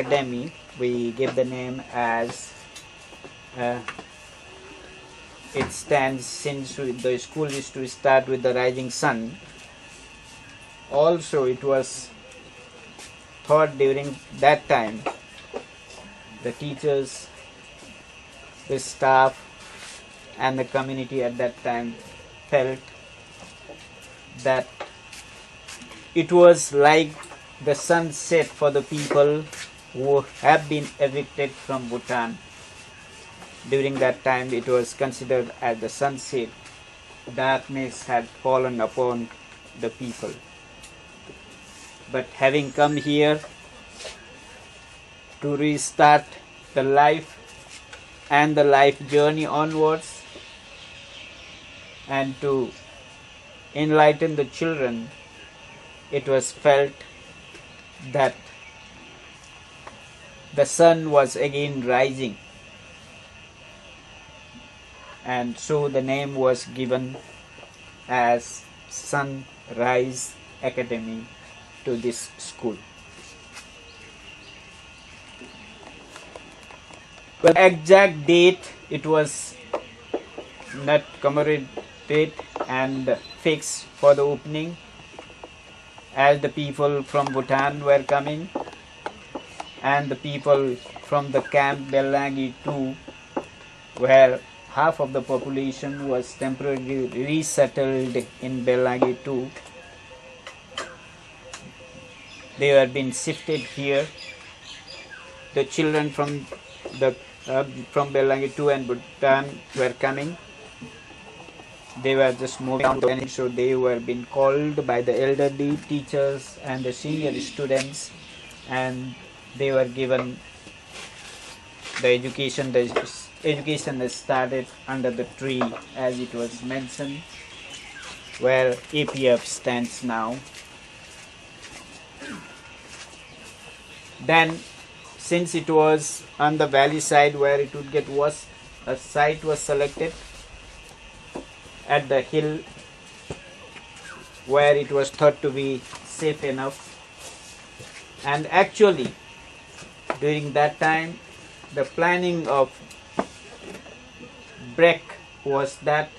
academy, we give the name as it stands since the school is to start with the rising sun. Also, it was thought during that time, the teachers, the staff and the community at that time felt that it was like the sunset for the people who have been evicted from Bhutan. During that time it was considered as the sunset. Darkness had fallen upon the people. But having come here to restart the life and the life journey onwards and to enlighten the children, it was felt that the sun was again rising, and so the name was given as Sunrise Academy to this school. Well, exact date it was not commemorated and fixed for the opening, as the people from Bhutan were coming and the people from the camp Belangi too, where half of the population was temporarily resettled in Belangi too. They were being shifted here. The children from Belangi 2 and Bhutan were coming. They were just moving on, so they were being called by the elderly teachers and the senior students, and they were given the education. The education started under the tree, as it was mentioned, where APF stands now. Then, since it was on the valley side where it would get worse, a site was selected at the hill where it was thought to be safe enough. And actually, during that time, the planning of BREC was that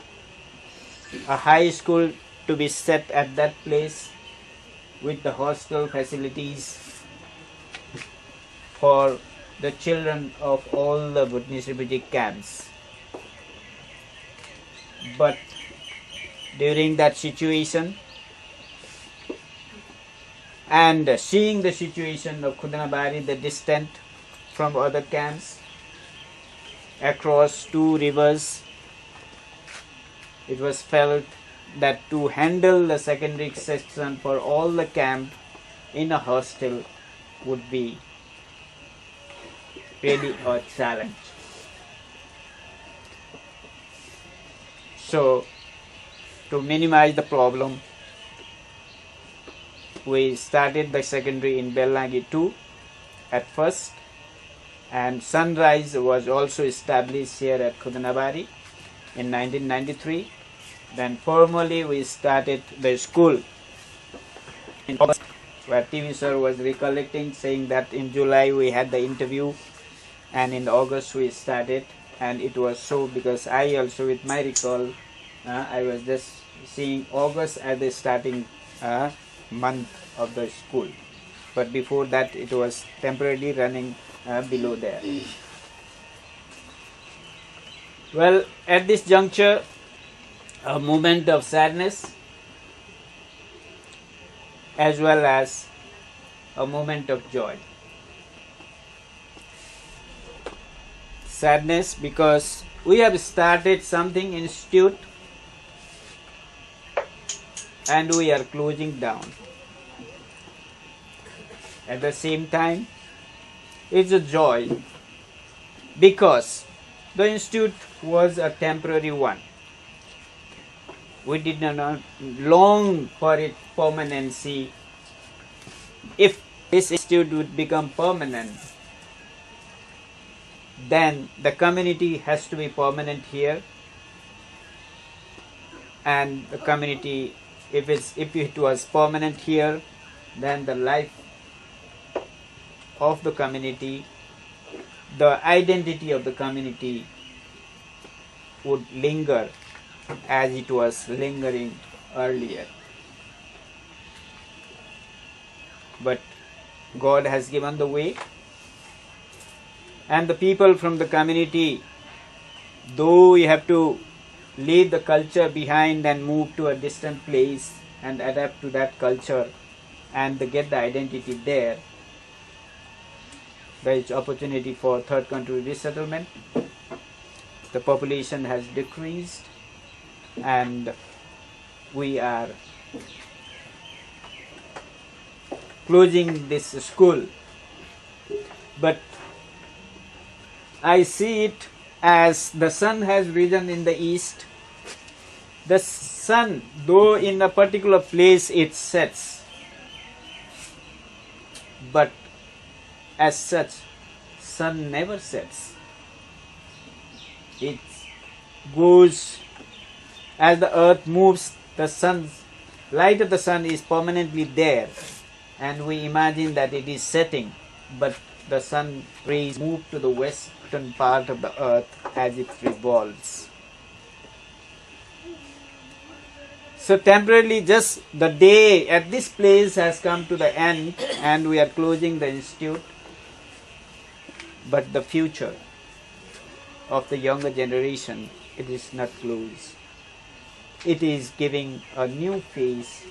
a high school to be set at that place with the hostel facilities for the children of all the Bhutanese refugee camps. But during that situation and seeing the situation of Khudanabari, the distant from other camps across 2 rivers, it was felt that to handle the secondary section for all the camp in a hostel would be really a challenge. So, to minimize the problem, we started the secondary in Belangi 2 at first, and Sunrise was also established here at Khudanabari in 1993. Then formally we started the school in August, where TV sir was recollecting, saying that in July we had the interview and in August we started. And it was so because I also, with my recall, I was just seeing August as the starting month of the school. But before that it was temporarily running below there. Well, at this juncture, a moment of sadness as well as a moment of joy. Sadness because we have started something institute and we are closing down. At the same time, it's a joy because the institute was a temporary one. We did not long for its permanency. If this institute would become permanent, then the community has to be permanent here, and the community, if it was permanent here, then the life of the community, the identity of the community would linger as it was lingering earlier. But God has given the way, and the people from the community, though we have to leave the culture behind and move to a distant place and adapt to that culture and get the identity there, there is opportunity for third country resettlement. The population has decreased and we are closing this school. But I see it as the sun has risen in the east. The sun, though in a particular place it sets, but as such, sun never sets. It goes as the earth moves. The sun's light of the sun is permanently there, and we imagine that it is setting, but the sun rays move to the western part of the earth as it revolves. So temporarily, just the day at this place has come to the end and we are closing the institute. But the future of the younger generation, it is not closed. It is giving a new phase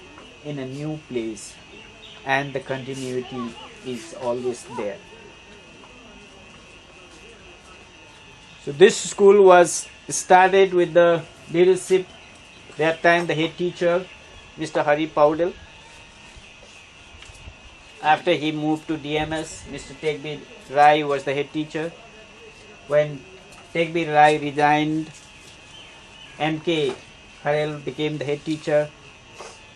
in a new place, and the continuity is always there. So this school was started with the leadership, that time the head teacher, Mr. Hari Paudel. After he moved to DMS, Mr. Tegbir Rai was the head teacher. When Tegbir Rai resigned, M.K. Kharel became the head teacher.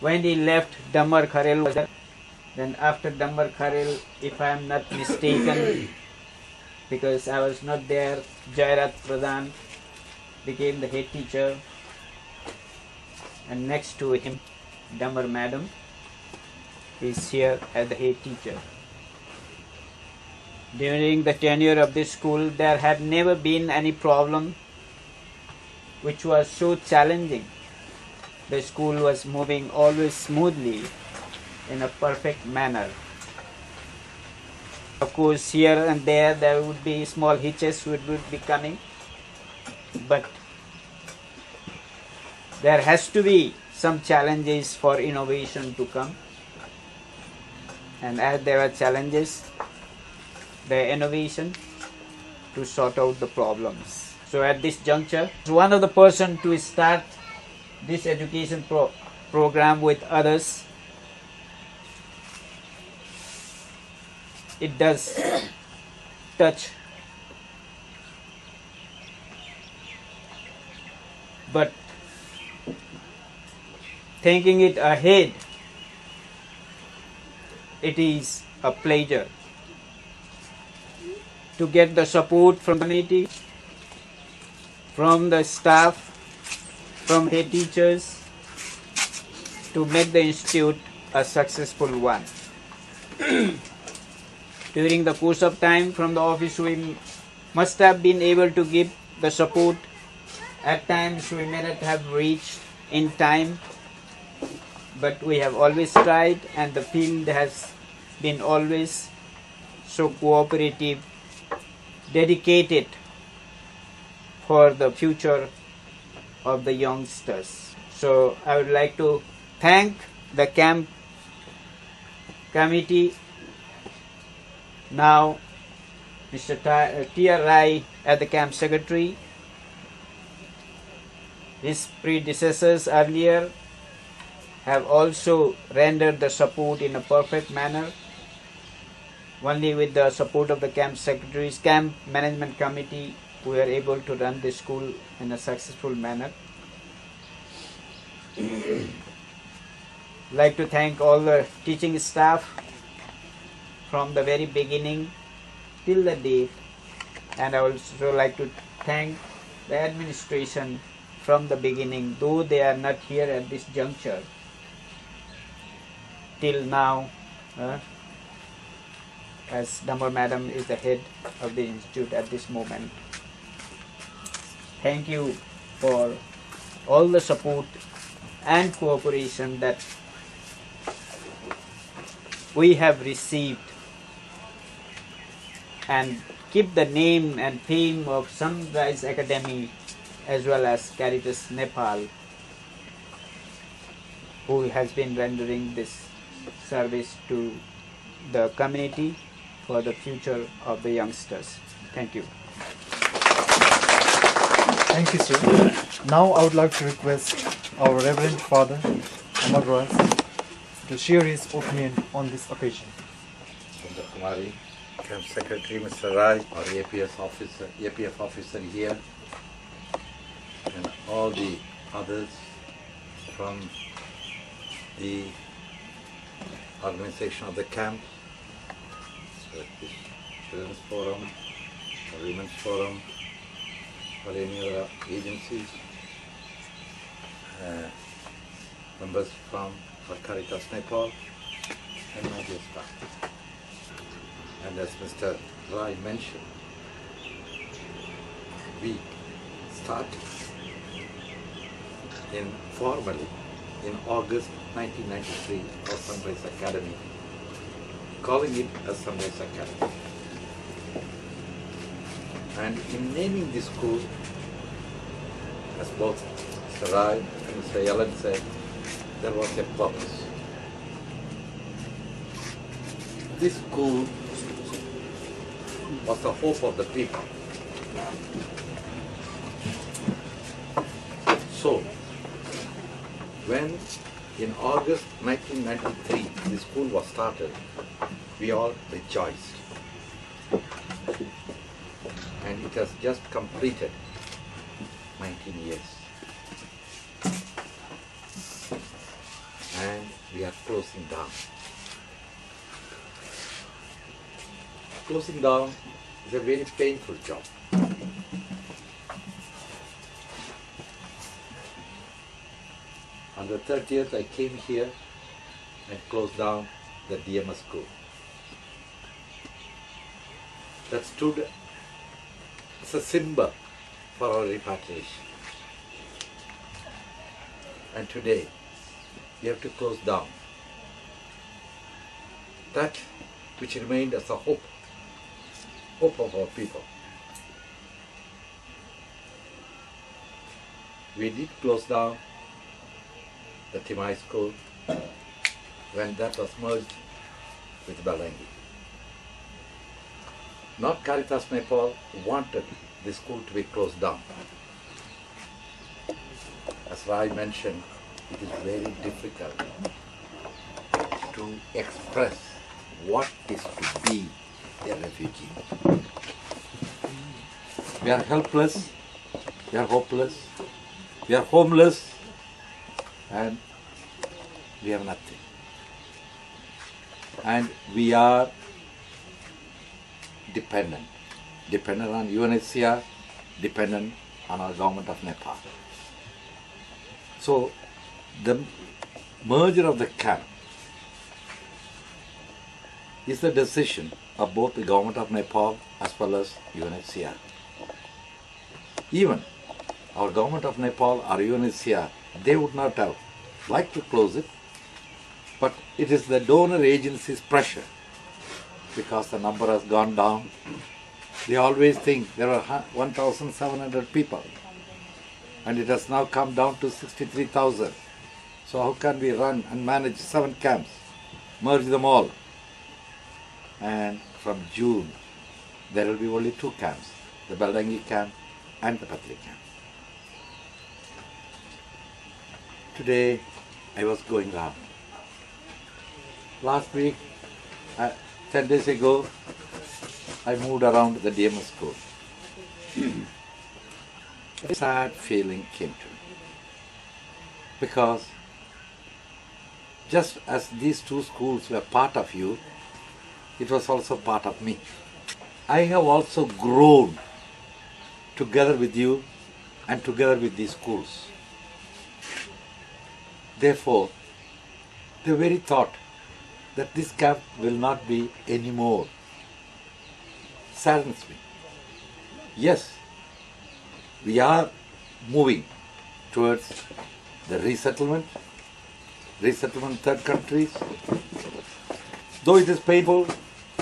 When he left, Damar Kharel was there. Then after Damar Kharel, if I am not mistaken, because I was not there, Jairat Pradhan became the head teacher. And next to him, Damar Madam is here as the head teacher. During the tenure of this school, there had never been any problem which was so challenging. The school was moving always smoothly in a perfect manner. Of course, here and there would be small hitches which would be coming, but there has to be some challenges for innovation to come. And as there are challenges, there are innovation to sort out the problems. So at this juncture, one of the person to start this education program with others, it does touch. But thinking it ahead, it is a pleasure to get the support from the community, from the staff, from head teachers, to make the institute a successful one. During the course of time, from the office we must have been able to give the support. At times we may not have reached in time, but we have always tried, and the field has been always so cooperative, dedicated for the future of the youngsters. So I would like to thank the camp committee. Now Mr. T.R. Rai as the camp secretary. His predecessors earlier have also rendered the support in a perfect manner. Only with the support of the camp secretaries, camp management committee, we are able to run the school in a successful manner. Like to thank all the teaching staff from the very beginning till the date, and I also like to thank the administration from the beginning, though they are not here at this juncture till now. as Damar Madam is the head of the institute at this moment. Thank you for all the support and cooperation that we have received, and keep the name and fame of Sunrise Academy as well as Caritas Nepal, who has been rendering this service to the community for the future of the youngsters. Thank you. Thank you, sir. Now I would like to request our Reverend Father Amar Royals to share his opinion on this occasion. Mr. Kumari, Camp Secretary Mr. Rai, our APF officer here, and all the others from the organization of the camp, the Children's Forum, the Women's Forum, or any other agencies, members from Caritas Nepal, and my dear staff. And as Mr. Rai mentioned, we started formally in August 1993 our Sunrise Academy, calling it a Sunrise Academy. And in naming this school, as both Mr. Rai and Mr. Yellen said, there was a purpose. This school was the hope of the people. So, when in August 1993 the school was started, we all rejoiced. And it has just completed 19 years. And we are closing down. Closing down is a very painful job. On the 30th, I came here and closed down the DMS school. That stood as a symbol for our repatriation. And today, we have to close down that which remained as a hope of our people. We did close down the Timai school when that was merged with Balangi. Not Caritas Nepal wanted the school to be closed down. As Rai mentioned, it is very difficult to express what is to be a refugee. We are helpless, we are hopeless, we are homeless, and we have nothing. And we are dependent on UNHCR, dependent on our government of Nepal. So the merger of the camp is the decision of both the government of Nepal as well as UNHCR. Even our government of Nepal or UNHCR, they would not have liked to close it, but it is the donor agency's pressure, because the number has gone down. They always think there are 1,700 people, and it has now come down to 63,000. So how can we run and manage 7 camps, merge them all? And from June, there will be only 2 camps, the Baldangi camp and the Patri camp. Today, I was going around. Last week, 10 days ago, I moved around the DMS school. A sad feeling came to me, because just as these 2 schools were part of you, it was also part of me. I have also grown together with you and together with these schools. Therefore, the very thought that this camp will not be anymore saddens me. Yes, we are moving towards the resettlement third countries. Though it is painful,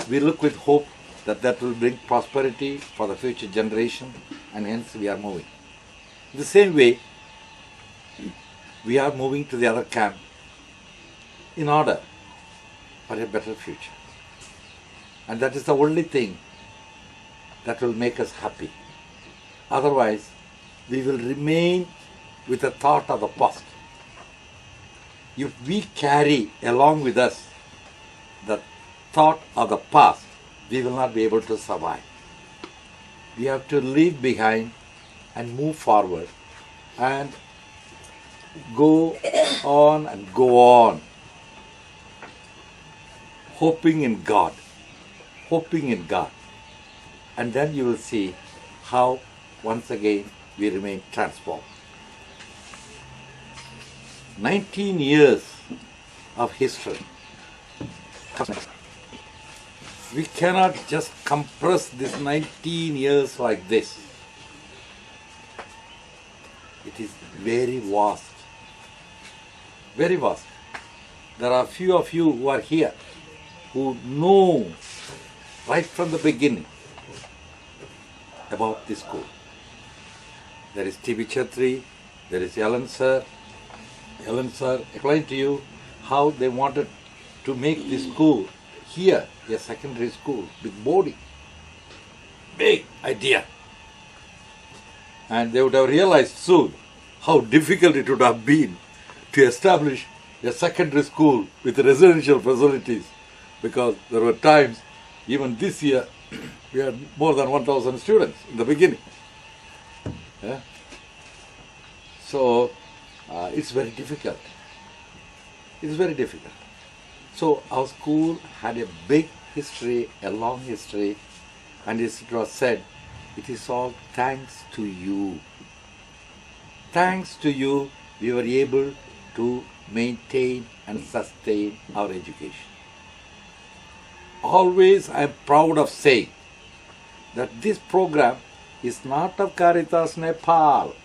we look with hope that that will bring prosperity for the future generation, and hence we are moving. In the same way, we are moving to the other camp in order for a better future. And that is the only thing that will make us happy. Otherwise, we will remain with the thought of the past. If we carry along with us the thought of the past, we will not be able to survive. We have to leave behind and move forward and go on and go on, hoping in God, and then you will see how once again we remain transformed. 19 years of history. We cannot just compress this 19 years like this. It is very vast. Very vast. There are few of you who are here who know right from the beginning about this school. There is T.B. Chhetri, there is Ellen sir. Ellen sir explained to you how they wanted to make this school here a secondary school with boarding. Big idea. And they would have realized soon how difficult it would have been to establish a secondary school with residential facilities, because there were times, even this year, we had more than 1,000 students in the beginning. Yeah? So, it's very difficult. It's very difficult. So, our school had a big history, a long history, and as it was said, it is all thanks to you. Thanks to you, we were able to maintain and sustain our education. Always I am proud of saying that this program is not of Caritas Nepal.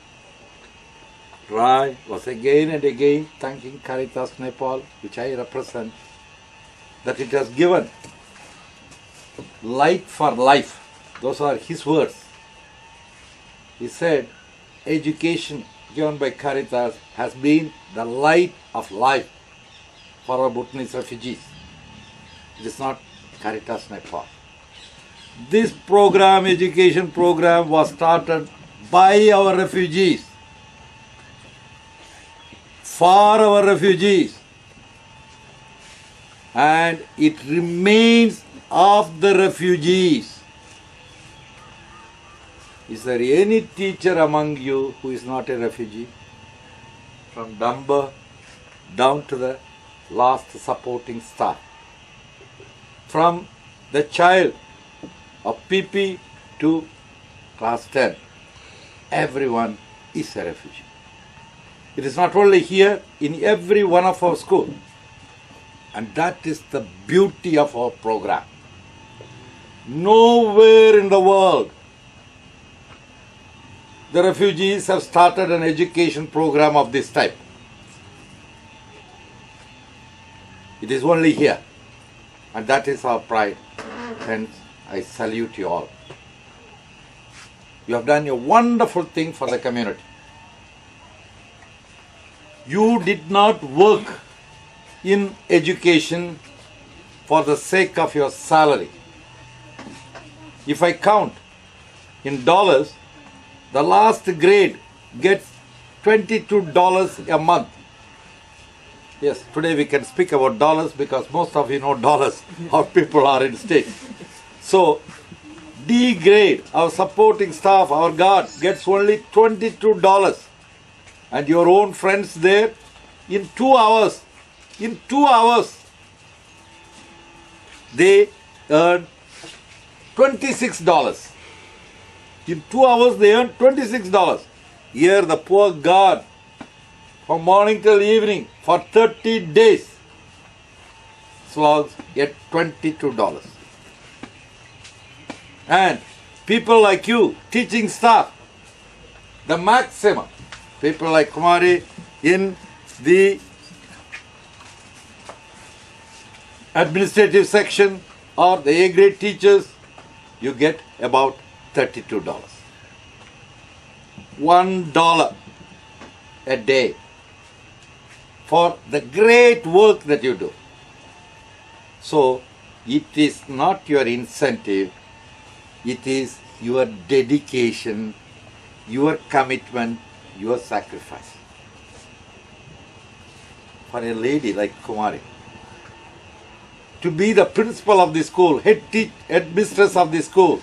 Rai was again and again thanking Caritas Nepal, which I represent, that it has given light for life. Those are his words. He said, education given by Caritas has been the light of life for our Bhutanese refugees. It is not Caritas Nepal. This program, education program, was started by our refugees, for our refugees, and it remains of the refugees. Is there any teacher among you who is not a refugee? From Dumber down to the last supporting staff. From the child of PP to class 10, everyone is a refugee. It is not only here, in every one of our schools. And that is the beauty of our program. Nowhere in the world the refugees have started an education program of this type. It is only here. And that is our pride. Hence, I salute you all. You have done a wonderful thing for the community. You did not work in education for the sake of your salary. If I count in dollars, the last grade gets $22 a month. Yes, today we can speak about dollars because most of you know dollars. Our people are in States. So, D grade, our supporting staff, our guard, gets only $22. And your own friends there, in 2 hours, they earn $26. In 2 hours, they earn $26. Here, the poor guard, from morning till evening, for 30 days, slogs get $22. And people like you, teaching staff, the maximum. People like Kumari in the administrative section or the A grade teachers, you get about $32. $1 a day for the great work that you do. So it is not your incentive, it is your dedication, your commitment, your sacrifice. For a lady like Kumari, to be the principal of the school, head mistress of the school,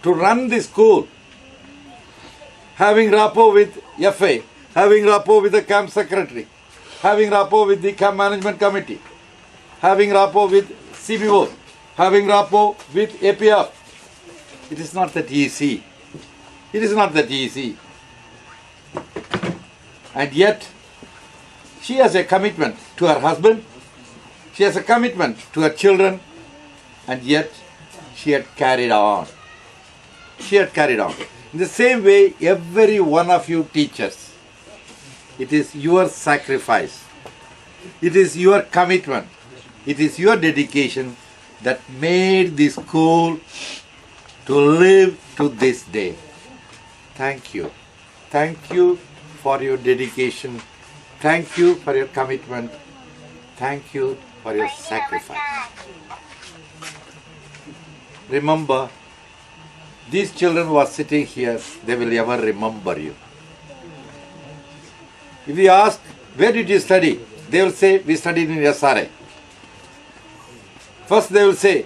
to run the school, having rapport with FA, having rapport with the camp secretary, having rapport with the camp management committee, having rapport with CBO, having rapport with APF. It is not that easy. It is not that easy. And yet, she has a commitment to her husband, she has a commitment to her children, and yet she had carried on. She had carried on. In the same way, every one of you teachers, it is your sacrifice, it is your commitment, it is your dedication that made the school to live to this day. Thank you. Thank you for your dedication. Thank you for your commitment. Thank you for your sacrifice. Remember, these children who are sitting here, they will ever remember you. If you ask, where did you study? They will say, we studied in SRA. First they will say,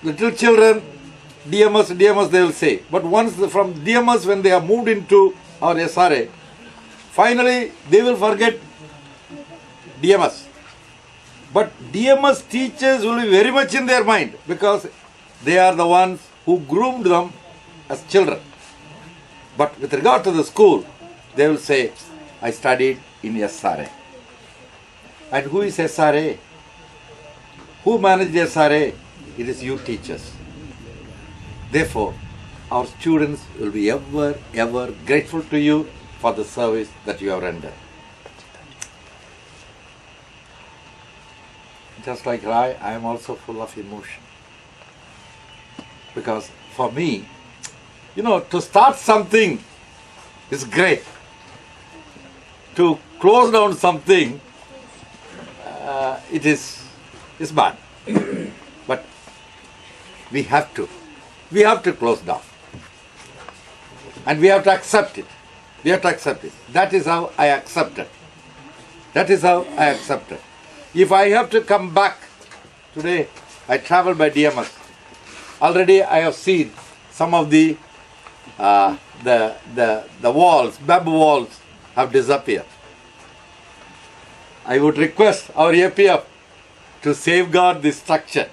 little children, DMS, they will say. But once from DMS, when they are moved into our SRA, finally they will forget DMS. But DMS teachers will be very much in their mind because they are the ones who groomed them as children. But with regard to the school, they will say, I studied in SRA. And who is SRA? Who managed SRA? It is you teachers. Therefore, our students will be ever grateful to you for the service that you have rendered. Just like Rai, I am also full of emotion. Because for me, to start something is great. To close down something, it is bad. But we have to close down. And we have to accept it. We have to accept it. That is how I accept it. That is how I accept it. If I have to come back today, I travel by DMS. Already I have seen some of the walls, bamboo walls have disappeared. I would request our APF to safeguard this structure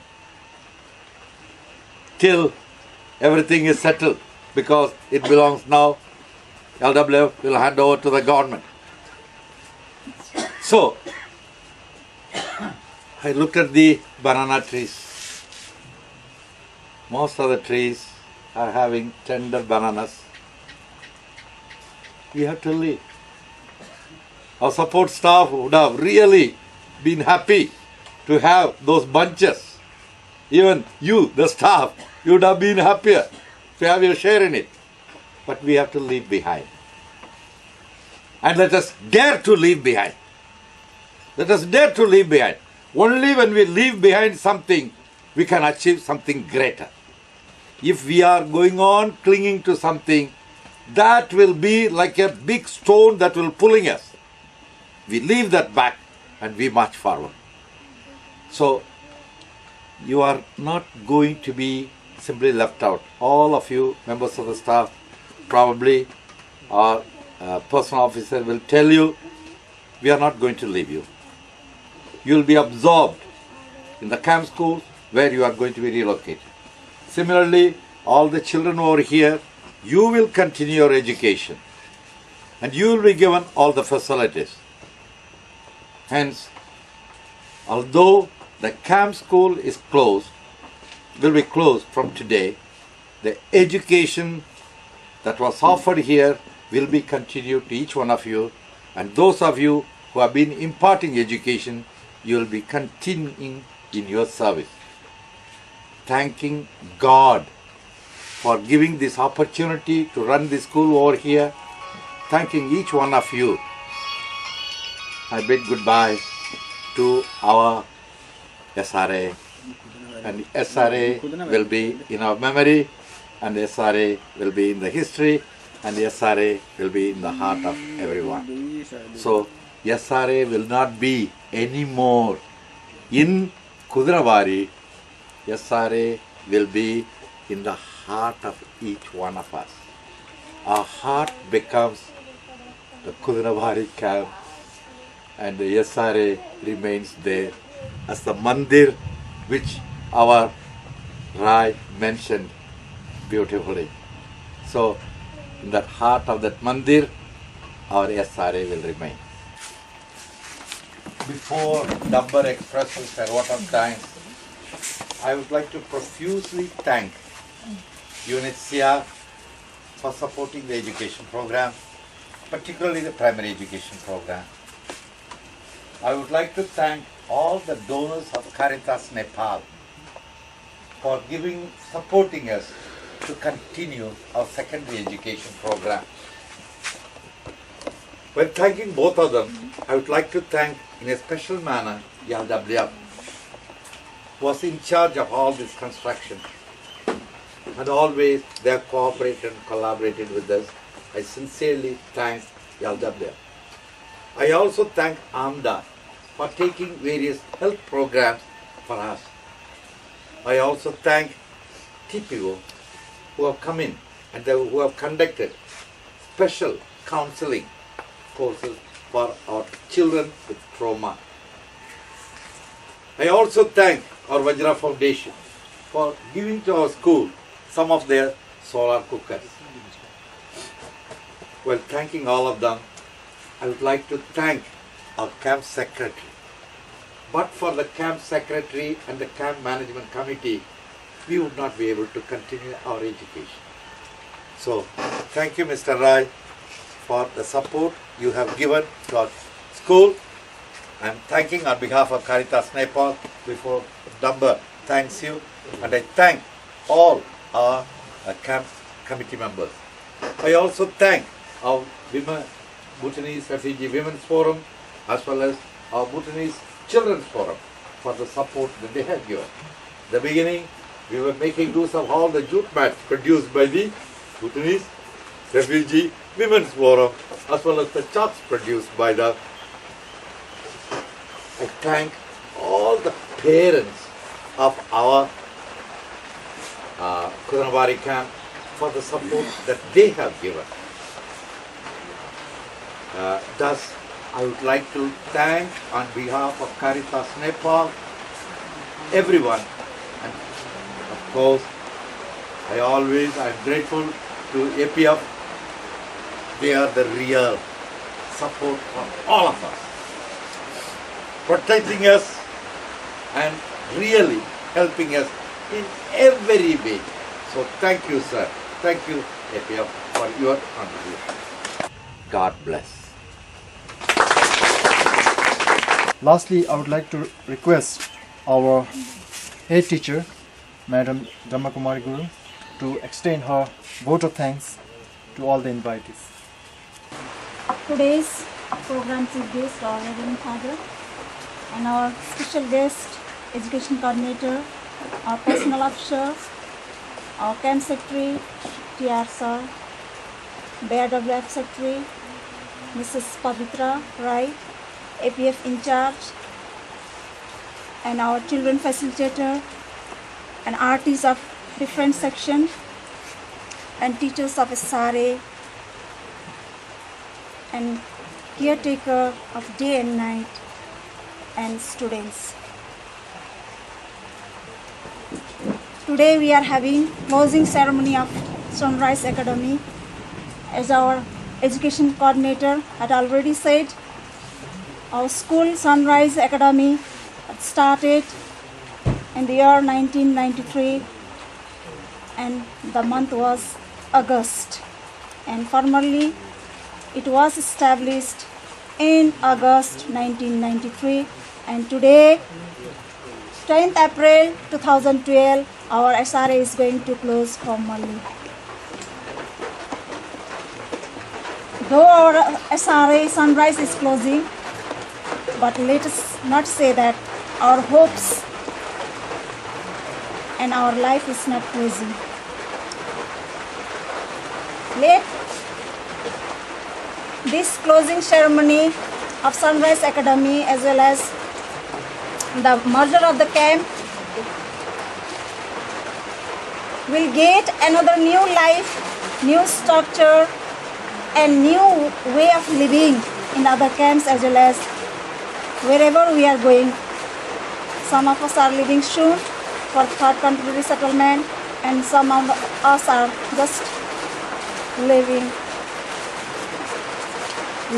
till everything is settled, because it belongs now, LWF will hand over to the government. So, I looked at the banana trees. Most of the trees are having tender bananas. We have to leave. Our support staff would have really been happy to have those bunches. Even you, the staff, you would have been happier to have your share in it. But we have to leave behind. And let us dare to leave behind. Let us dare to leave behind. Only when we leave behind something, we can achieve something greater. If we are going on clinging to something, that will be like a big stone that will pulling us. We leave that back and we march forward. So, you are not going to be simply left out. All of you, members of the staff, probably our personal officer will tell you, we are not going to leave you. You will be absorbed in the camp schools where you are going to be relocated. Similarly, all the children over here, you will continue your education and you will be given all the facilities. Hence, although the camp school is closed, will be closed from today. The education that was offered here will be continued to each one of you, and those of you who have been imparting education, you will be continuing in your service. Thanking God for giving this opportunity to run the school over here. Thanking each one of you. I bid goodbye to our SRA, and SRA will be in our memory, and SRA will be in the history, and SRA will be in the heart of everyone. So SRA will not be anymore in Kudravari. SRA will be in the heart of each one of us. Our heart becomes the Kudravari camp, and the SRA remains there as the mandir which our Rai mentioned beautifully. So in that heart of that mandir, our SRA will remain. Before Dabbar expresses a vote of thanks, I would like to profusely thank UNHCR for supporting the education program, particularly the primary education program. I would like to thank all the donors of Caritas Nepal for supporting us to continue our secondary education program. When thanking both of them, I would like to thank in a special manner YWF, who was in charge of all this construction, and always they have cooperated and collaborated with us. I sincerely thank YWF. I also thank AMDA for taking various health programs for us. I also thank TPO who have come in and who have conducted special counseling courses for our children with trauma. I also thank our Vajra Foundation for giving to our school some of their solar cookers. While thanking all of them, I would like to thank our camp secretary. But for the camp secretary and the camp management committee, we would not be able to continue our education. So, thank you, Mr. Rai, for the support you have given to our school. I am thanking on behalf of Caritas Nepal before Dabbar thanks you, and I thank all our camp committee members. I also thank our Bhutanese Refugee Women's Forum as well as our Bhutanese Children's Forum for the support that they have given. In the beginning, we were making use of all the jute mats produced by the Bhutanese Refugee Women's Forum as well as the chops produced by the. I thank all the parents of our Kudravari camp for the support that they have given. Thus, I would like to thank on behalf of Caritas Nepal everyone, and of course I am grateful to APF. They are the real support for all of us, protecting us and really helping us in every way. So thank you, sir. Thank you, APF, for your contribution. God bless. Lastly, I would like to request our head teacher, Madam Dhammakumari Guru, to extend her vote of thanks to all the invitees. Today's program chief guest, our Reverend Father, and our special guest, Education Coordinator, our Personal Officer, our Camp Secretary, TR Sir, BRWF Secretary, Mrs. Pavitra Rai, APF in charge, and our children facilitator, and artists of different sections, and teachers of SRA, and caretaker of day and night, and students. Today we are having closing ceremony of Sunrise Academy. As our education coordinator had already said, our school Sunrise Academy had started in the year 1993, and the month was August, and formerly it was established in August 1993, and today 10th April 2012 our SRA is going to close formally. Though our SRA Sunrise is closing, but let us not say that our hopes and our life is not closing. Let this closing ceremony of Sunrise Academy as well as the merger of the camp will get another new life, new structure and new way of living in other camps as well as wherever we are going. Some of us are leaving soon for third country resettlement, and some of us are just living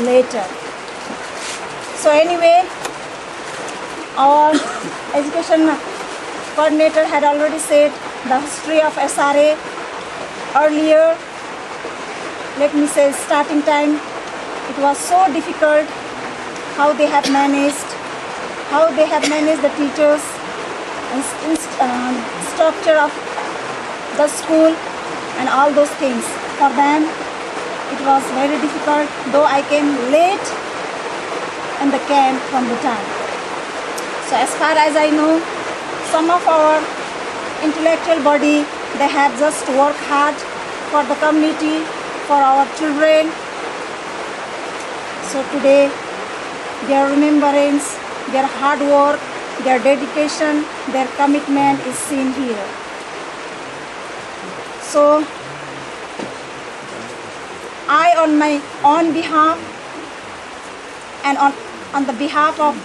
later. So anyway, our education coordinator had already said the history of SRA earlier. Let me say, starting time, it was so difficult how they have managed the teachers and structure of the school and all those things. For them, it was very difficult, though I came late in the camp from the time. So as far as I know, some of our intellectual body, they have just worked hard for the community, for our children. So today, their remembrance, their hard work, their dedication, their commitment is seen here. So I, on my own behalf and on the behalf of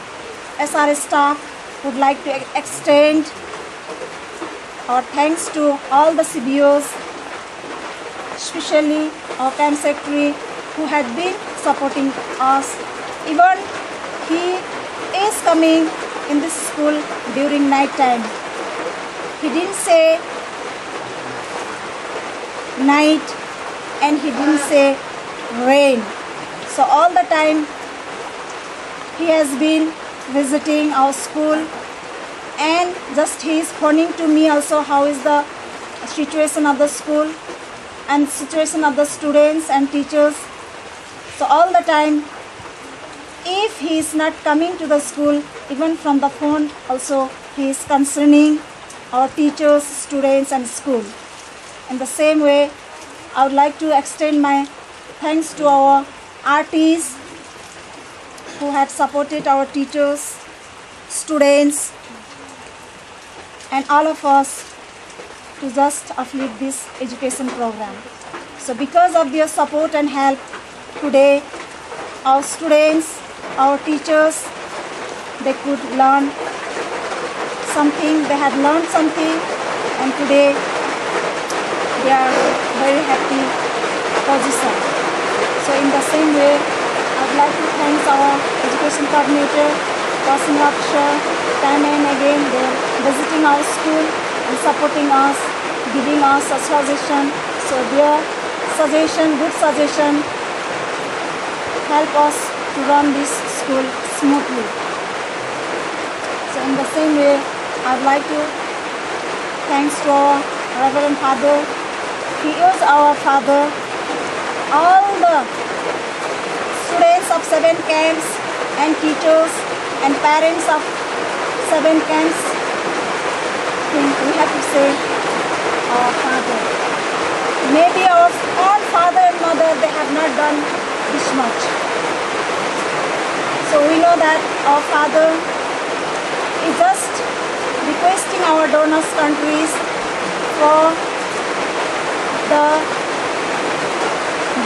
SRA staff, would like to extend our thanks to all the CBOs, especially our camp secretary who had been supporting us. Even he is coming in this school during night time. He didn't say night and he didn't say rain. So all the time he has been visiting our school, and just he is phoning to me also how is the situation of the school and situation of the students and teachers. So all the time, if he is not coming to the school, even from the phone also, he is concerning our teachers, students and school. In the same way, I would like to extend my thanks to our RTs who had supported our teachers, students and all of us to just uplift this education program. So because of their support and help, today our students, our teachers, they could learn something, they had learned something, and today they are very happy position. So in the same way, I would like to thank our education coordinator, personal officer, time and again they are visiting our school and supporting us, giving us a suggestion. So their suggestion, good suggestion, help us to run this school smoothly. So in the same way, I would like to thanks to our Reverend Father. He is our father. All the students of 7 camps and teachers and parents of 7 camps, we have to say our father. Maybe our own father and mother, they have not done this much. So we know that our father is just requesting our donors countries for the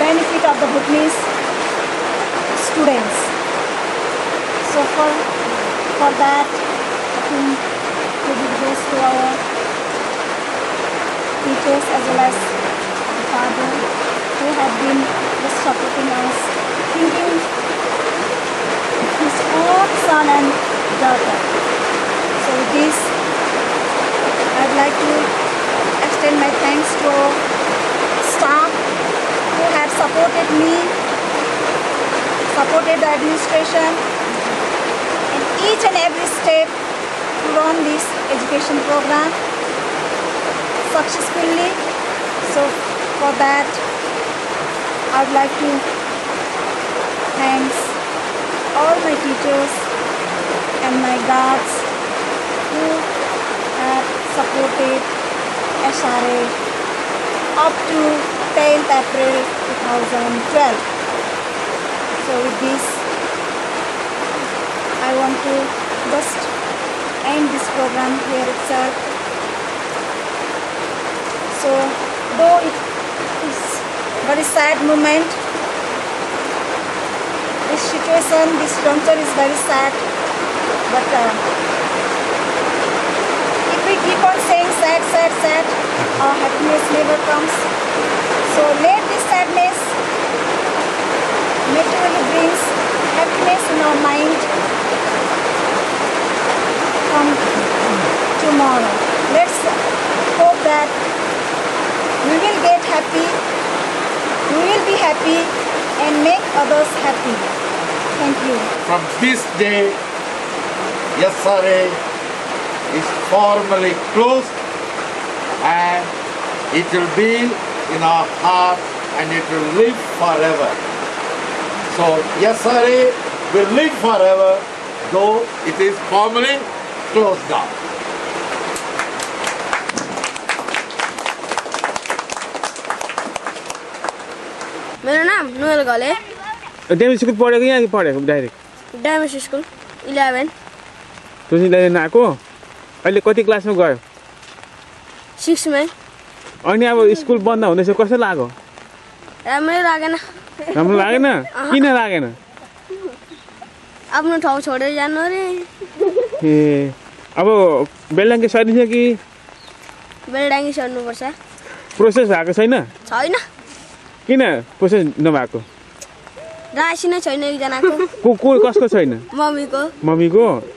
benefit of the Bhutanese students. So for that, I think credit goes to our teachers as well as the father who have been just supporting us, thinking his own son and daughter. So with this, I'd like to extend my thanks to staff who have supported me, supported the administration in each and every step to run this education program successfully. So for that, I'd like to thank all my teachers and my guards who have supported SRA up to 10th April 2012. So with this, I want to just end this program here itself. So though it is very sad moment, this situation, this juncture is very sad, but if we keep on saying sad, sad, sad, our happiness never comes. So let this sadness naturally brings happiness in our mind from tomorrow. Let's hope that we will get happy, we will be happy and make others happy. Thank you. From this day, SRA is formally closed and it will be in our heart and it will live forever. So SRA will live forever though it is formally closed down. मेरो नाम Noel Ghale damage school पढेको यहाँ कि पढेको direct damage school 11 तुझी ल्याइन आएको अहिले कति क्लासमा गयो 6 मै अनि अब स्कुल बन्द हुँदैछ कस्तो लाग्यो राम्रै लागेन राम्रो लागेन किन लागेन आफ्नो ठाउँ छोडेर जानु रे ए अब बेलडाङ्गे सरिन्छ कि बेलडाङ्गी सर्नु पर्छ प्रोसेस भएको छैन छैन किन प्रोसेस नभएको राशि नै छैन एकजनाको को कसको छैन मम्मीको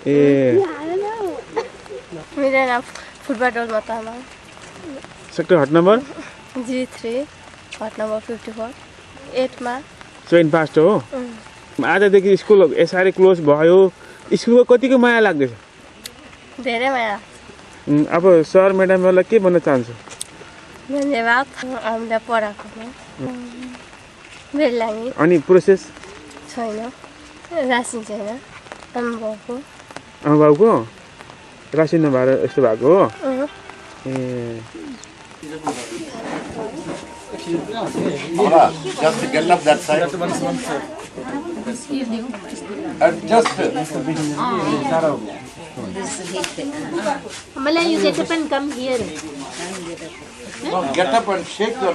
ए मेरो नाम फुटबल बतामा सेक्टर हट नम्बर G3 हट नम्बर 54 8 मा चेन पास्ट हो आजदेखि स्कुल एसआरए क्लोज भयो स्कुलको कतिको माया लाग्दैछ धेरै माया अब सर म्याडमहरूलाई के भन्न चाहन्छु धन्यवाद हामीलाई पढाएकोमा बेलडाङ्गी अनि प्रोसेस छैन रासिन छैन आमाबाउको रासिन नभएर यस्तो भएको हो ए Just get up that side. And just Malay, you get up and come here. get up and shake your